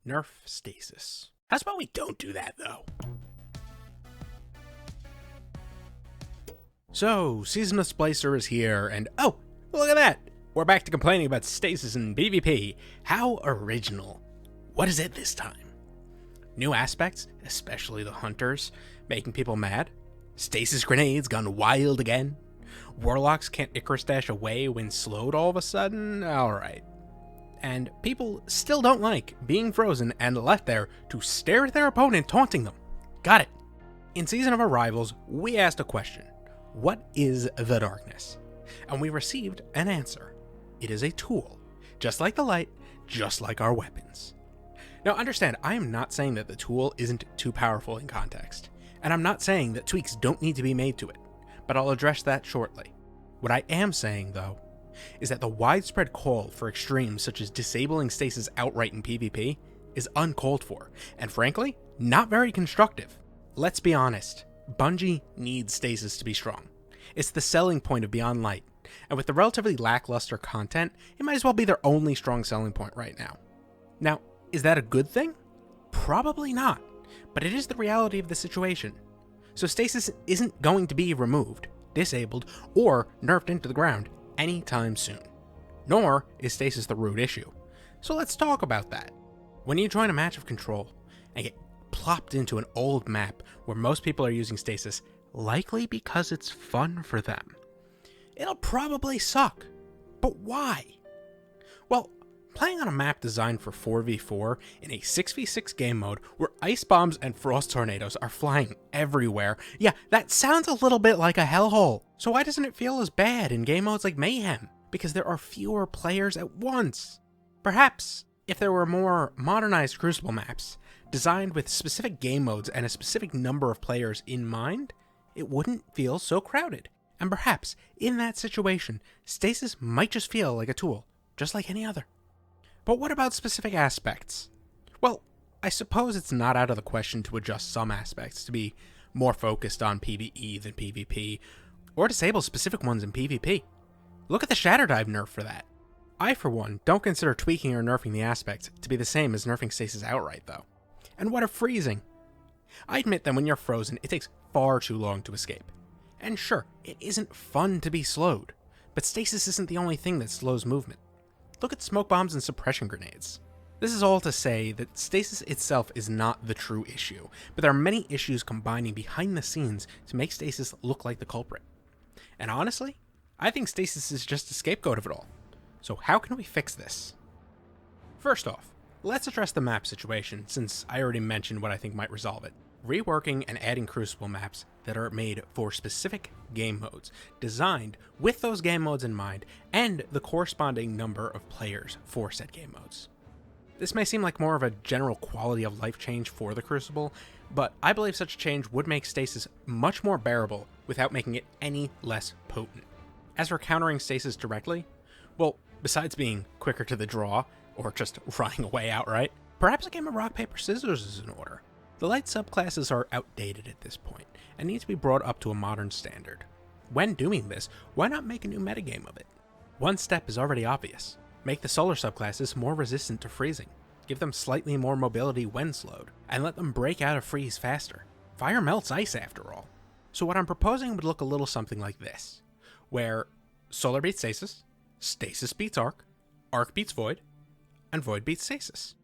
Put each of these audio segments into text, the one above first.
Nerf stasis. How about we don't do that, though? So, Season of Splicer is here, and oh, look at that! We're back to complaining about stasis in PvP. How original. What is it this time? New aspects, especially the hunters, making people mad? Stasis grenades gone wild again? Warlocks can't Icarus dash away when slowed all of a sudden? Alright. And people still don't like being frozen and left there to stare at their opponent taunting them. Got it. In Season of Arrivals, we asked a question. What is the darkness? And we received an answer. It is a tool. Just like the light, just like our weapons. Now understand, I am not saying that the tool isn't too powerful in context. And I'm not saying that tweaks don't need to be made to it. But I'll address that shortly. What I am saying, though, is that the widespread call for extremes such as disabling stasis outright in PvP is uncalled for, and frankly, not very constructive. Let's be honest, Bungie needs stasis to be strong. It's the selling point of Beyond Light, and with the relatively lackluster content, it might as well be their only strong selling point right now. Now, is that a good thing? Probably not, but it is the reality of the situation. So stasis isn't going to be removed, disabled, or nerfed into the ground anytime soon. Nor is stasis the root issue. So let's talk about that. When you join a match of Control and get plopped into an old map where most people are using stasis, likely because it's fun for them, it'll probably suck. But why? Well, playing on a map designed for 4v4 in a 6v6 game mode where ice bombs and frost tornadoes are flying everywhere, yeah, that sounds a little bit like a hellhole. So why doesn't it feel as bad in game modes like Mayhem? Because there are fewer players at once. Perhaps if there were more modernized Crucible maps, designed with specific game modes and a specific number of players in mind, it wouldn't feel so crowded. And perhaps, in that situation, stasis might just feel like a tool, just like any other. But what about specific aspects? Well, I suppose it's not out of the question to adjust some aspects to be more focused on PvE than PvP, or disable specific ones in PvP. Look at the Shatter Dive nerf for that. I, for one, don't consider tweaking or nerfing the aspects to be the same as nerfing stasis outright, though. And what of freezing? I admit that when you're frozen, it takes far too long to escape. And sure, it isn't fun to be slowed, but stasis isn't the only thing that slows movement. Look at smoke bombs and suppression grenades. This is all to say that stasis itself is not the true issue, but there are many issues combining behind the scenes to make stasis look like the culprit. And honestly, I think stasis is just a scapegoat of it all. So how can we fix this? First off, let's address the map situation, since I already mentioned what I think might resolve it. Reworking and adding Crucible maps that are made for specific game modes, designed with those game modes in mind, and the corresponding number of players for said game modes. This may seem like more of a general quality of life change for the Crucible, but I believe such change would make stasis much more bearable without making it any less potent. As for countering stasis directly, well, besides being quicker to the draw, or just running away outright, perhaps a game of rock, paper, scissors is in order. The light subclasses are outdated at this point, and need to be brought up to a modern standard. When doing this, why not make a new metagame of it? One step is already obvious. Make the solar subclasses more resistant to freezing, give them slightly more mobility when slowed, and let them break out of freeze faster. Fire melts ice after all. So what I'm proposing would look a little something like this, where solar beats stasis, stasis beats arc, arc beats void, and void beats stasis.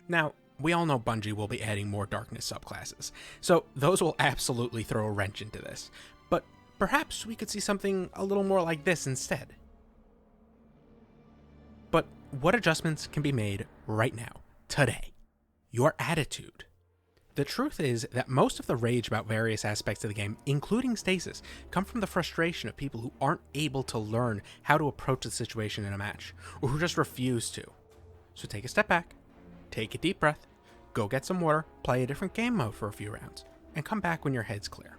Now, we all know Bungie will be adding more darkness subclasses, so those will absolutely throw a wrench into this, but perhaps we could see something a little more like this instead. But what adjustments can be made right now, today? Your attitude. The truth is that most of the rage about various aspects of the game, including stasis, come from the frustration of people who aren't able to learn how to approach the situation in a match, or who just refuse to. So take a step back, take a deep breath, go get some water, play a different game mode for a few rounds, and come back when your head's clear.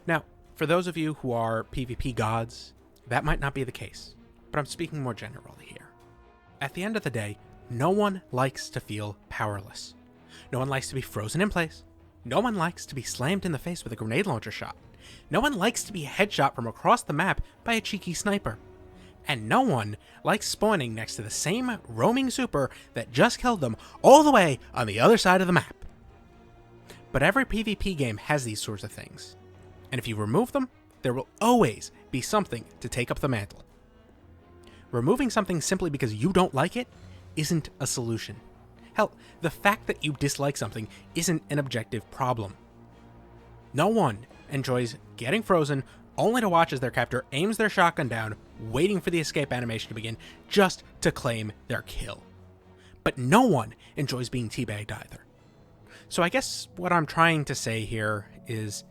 Now, for those of you who are PvP gods, that might not be the case, but I'm speaking more generally here. At the end of the day, no one likes to feel powerless. No one likes to be frozen in place. No one likes to be slammed in the face with a grenade launcher shot. No one likes to be headshot from across the map by a cheeky sniper. And no one likes spawning next to the same roaming super that just killed them all the way on the other side of the map. But every PvP game has these sorts of things, and if you remove them, there will always be something to take up the mantle. Removing something simply because you don't like it isn't a solution. Hell, the fact that you dislike something isn't an objective problem. No one enjoys getting frozen only to watch as their captor aims their shotgun down, waiting for the escape animation to begin just to claim their kill. But no one enjoys being teabagged either. So I guess what I'm trying to say here is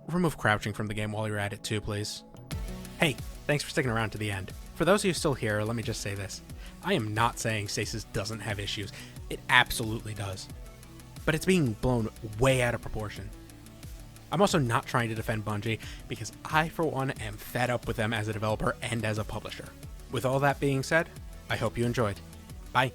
remove crouching from the game while you're at it too, please. Hey, thanks for sticking around to the end. For those of you still here, let me just say this. I am not saying stasis doesn't have issues. It absolutely does. But it's being blown way out of proportion. I'm also not trying to defend Bungie, because I, for one, am fed up with them as a developer and as a publisher. With all that being said, I hope you enjoyed. Bye.